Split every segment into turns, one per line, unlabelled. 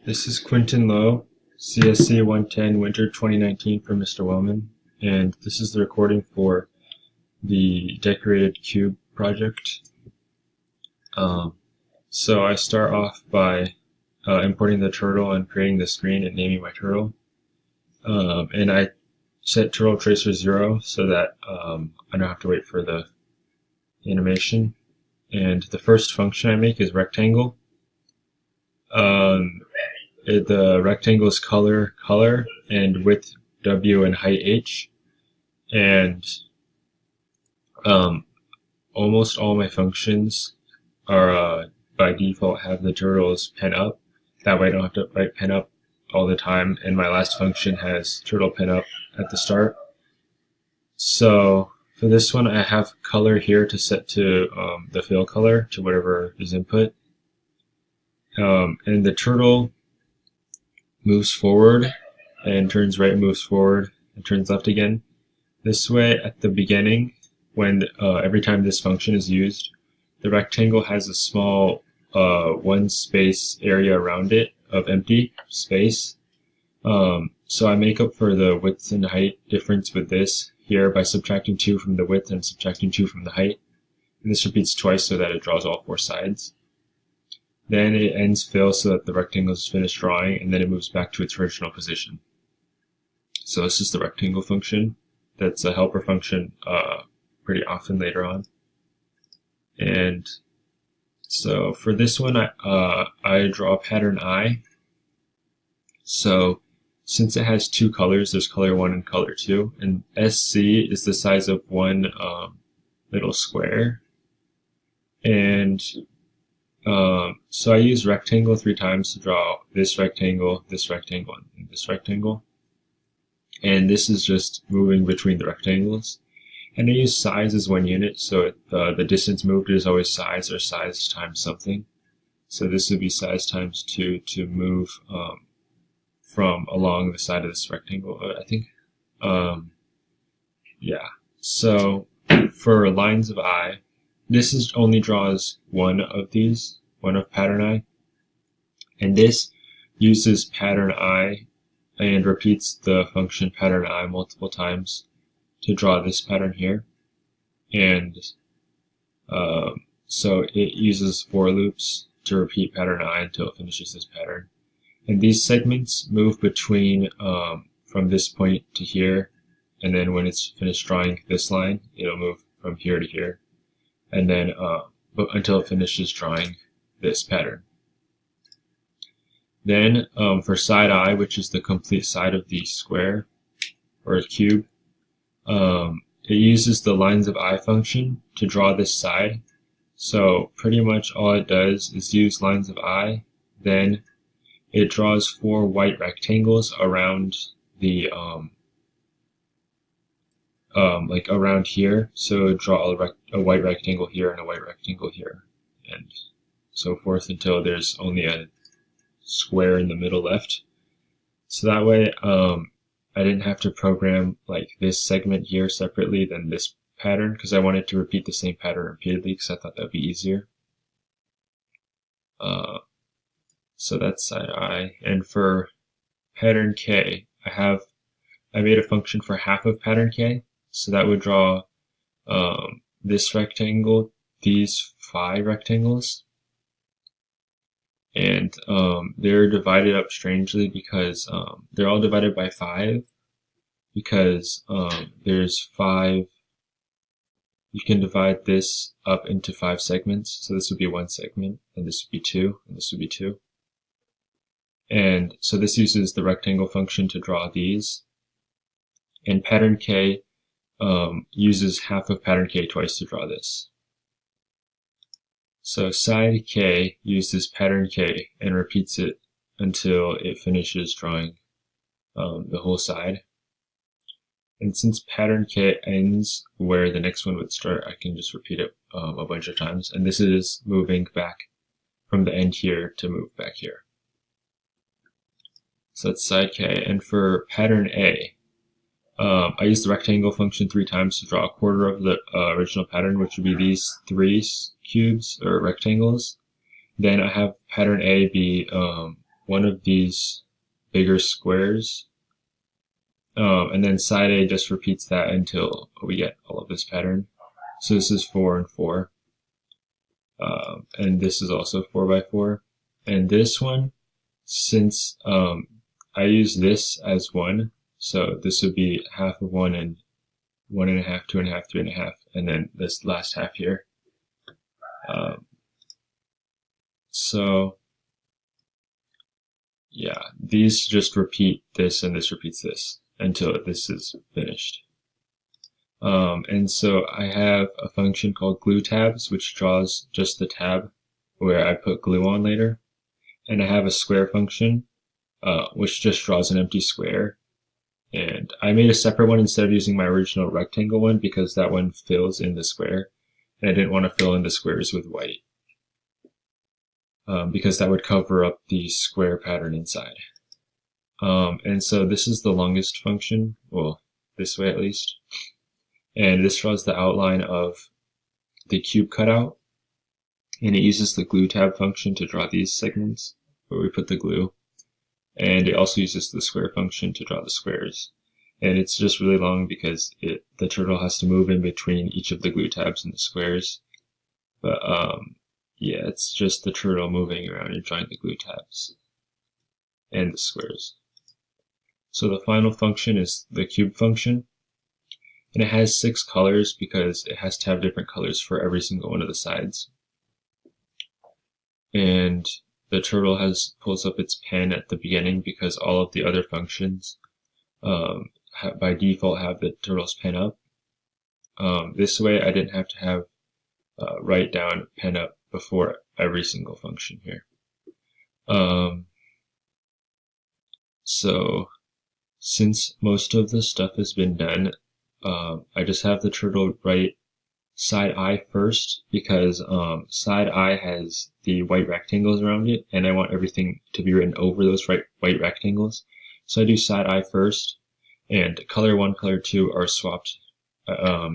This is Quentin Lowe, CSC 110 Winter 2019 for Mr. Wellman, and this is the recording for the Decorated Cube project. So I start off by importing the turtle and creating the screen and naming my turtle. And I set turtle tracer 0 so that I don't have to wait for the animation. And the first function I make is rectangle. The rectangle is color, and width W and height H. And almost all my functions are by default have the turtles pen up. That way I don't have to write pen up all the time. And my last function has turtle pen up at the start. So for this one, I have color here to set to the fill color to whatever is input. And the turtle moves forward and turns right, moves forward and turns left again. This way, at the beginning, when every time this function is used, the rectangle has a small one space area around it of empty space. So I make up for the width and height difference with this here by subtracting 2 from the width and subtracting 2 from the height. And this repeats twice so that it draws all 4 sides. Then it ends fill so that the rectangle is finished drawing, and then it moves back to its original position. So this is the rectangle function. That's a helper function pretty often later on. And so for this one, I draw pattern I. So since it has 2 colors, there's color 1 and color 2, and SC is the size of one little square. And so I use rectangle 3 times to draw this rectangle, and this rectangle. And this is just moving between the rectangles. And I use size as 1 unit, so the distance moved is always size, or size times something. So this would be size times 2 to move from along the side of this rectangle, I think. Yeah. So for lines of I, this only draws one of these, one of pattern I. And this uses pattern I and repeats the function pattern I multiple times to draw this pattern here. And so it uses for loops to repeat pattern I until it finishes this pattern. And these segments move between from this point to here, and then when it's finished drawing this line, it'll move from here to here, and then until it finishes drawing this pattern. Then for side I, which is the complete side of the square or cube, it uses the lines of I function to draw this side. So pretty much all it does is use lines of I, then it draws 4 white rectangles around the like around here. So draw a white rectangle here and a white rectangle here, and so forth until there's only a square in the middle left. So that way I didn't have to program like this segment here separately than this pattern, because I wanted to repeat the same pattern repeatedly because I thought that would be easier. So that's side I. And for pattern K, I made a function for half of pattern K. So that would draw this rectangle, these 5 rectangles. And they're divided up strangely because they're all divided by 5, because there's 5. You can divide this up into 5 segments. So this would be 1 segment, and this would be 2, and this would be 2. And so this uses the rectangle function to draw these. And pattern K uses half of pattern K twice to draw this. So side K uses pattern K and repeats it until it finishes drawing the whole side. And since pattern K ends where the next one would start, I can just repeat it a bunch of times. And this is moving back from the end here to move back here. So that's side K. And for pattern A, I use the rectangle function 3 times to draw a quarter of the original pattern, which would be these 3 cubes or rectangles. Then I have pattern A be one of these bigger squares, and then side A just repeats that until we get all of this pattern. So this is 4 and 4, and this is also 4 by 4. And this one, since I use this as 1, so this would be half of 1 and 1.5, 2.5, 3.5, and then this last half here. So yeah, these just repeat this and this repeats this until this is finished. And so I have a function called glue tabs, which draws just the tab where I put glue on later. And I have a square function, which just draws an empty square. And I made a separate one instead of using my original rectangle one because that one fills in the square. And I didn't want to fill in the squares with white, because that would cover up the square pattern inside. And so this is the longest function, well, this way at least. And this draws the outline of the cube cutout. And it uses the glue tab function to draw these segments where we put the glue. And it also uses the square function to draw the squares. And it's just really long because the turtle has to move in between each of the glue tabs and the squares. But yeah, it's just the turtle moving around and drawing the glue tabs and the squares. So the final function is the cube function. And it has 6 colors because it has to have different colors for every single one of the sides. And the turtle pulls up its pen at the beginning because all of the other functions by default have the turtle's pen up. This way I didn't have to have write down pen up before every single function here. So since most of the stuff has been done, I just have the turtle write side I first because side I has the white rectangles around it, and I want everything to be written over those white rectangles. So I do side I first, and color 1, color 2 are swapped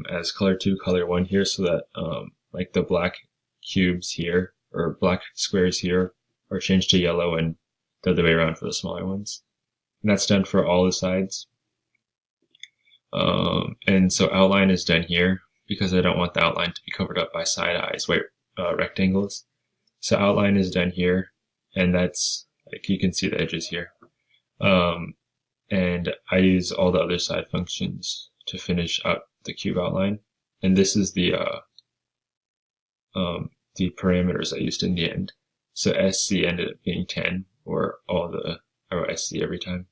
as color 2, color 1 here, so that like the black cubes here, or black squares here, are changed to yellow, and the other way around for the smaller ones. And that's done for all the sides. And so outline is done here because I don't want the outline to be covered up by side I's white rectangles. So outline is done here, and that's, like, you can see the edges here. And I use all the other side functions to finish up the cube outline. And this is the parameters I used in the end. So SC ended up being 10, or I wrote SC every time.